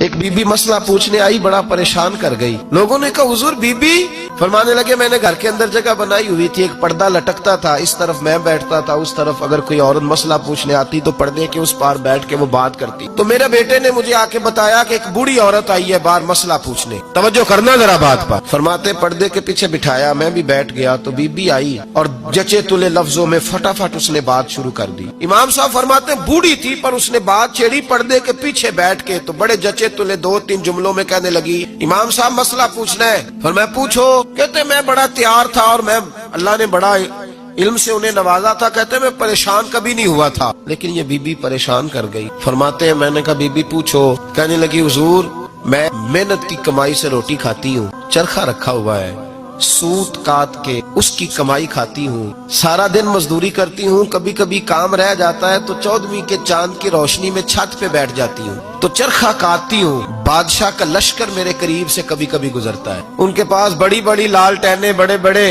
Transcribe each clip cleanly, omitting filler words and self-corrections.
ایک बीबी मसला पूछने आई, बड़ा परेशान कर गई। लोगों ने कहा हुजूर बीबी, फरमाने लगे मैंने घर के अंदर जगह बनाई हुई थी, एक पर्दा लटकता था, इस तरफ मैं बैठता था, उस तरफ अगर कोई औरत मसला पूछने आती तो पर्दे के उस पार बैठ के वो बात करती। तो मेरे बेटे ने मुझे आके बताया कि एक बूढ़ी औरत आई है बाहर मसला पूछने, तवज्जो करना जरा बात पर। फरमाते पर्दे के पीछे बिठाया, मैं भी बैठ गया तो बीबी आई और जचे तुले लफ्जों में फटाफट उसने बात शुरू कर दी। इमाम साहब फरमाते बूढ़ी थी पर उसने बात छेड़ी पर्दे के पीछे बैठ के, तो बड़े जचे तुले 2-3 जुमलों में कहने लगी, इमाम साहब मसला पूछना है। फिर मैं पूछो। कहते मैं बड़ा तैयार था और मैं अल्लाह ने बड़ा इल्म से उन्हें नवाजा था। कहते मैं परेशान कभी नहीं हुआ था, लेकिन ये बीबी परेशान कर गई। फरमाते हैं मैंने कहा बीबी पूछो। कहने लगी हुजूर मैं मेहनत की कमाई से रोटी खाती हूँ, चरखा रखा हुआ है, सूत काट के उसकी कमाई खाती हूँ, सारा दिन मजदूरी करती हूँ, कभी कभी काम रह जाता है तो 14वीं के चांद की रोशनी में छत पे बैठ जाती हूँ, तो चरखा काटती हूँ। बादशाह का लश्कर मेरे करीब से कभी कभी गुजरता है, उनके पास बड़ी बड़ी लालटेनें, बड़े बड़े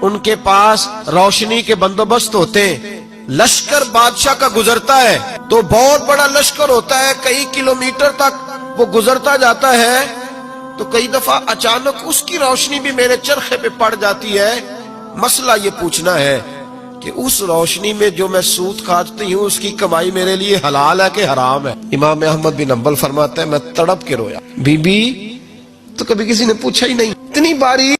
उनके पास रोशनी के बंदोबस्त होते हैं। लश्कर बादशाह का गुजरता है तो बहुत बड़ा लश्कर होता है, कई किलोमीटर तक वो गुजरता जाता है, तो कई दफा अचानक उसकी रोशनी भी मेरे चरखे पे पड़ जाती है। मसला ये पूछना है कि उस रोशनी में जो मैं सूत काटती हूँ उसकी कमाई मेरे लिए हलाल है कि हराम है। इमाम अहमद बिन हंबल फरमाते हैं मैं तड़प के रोया। बीबी तो कभी किसी ने पूछा ही नहीं, इतनी बारीक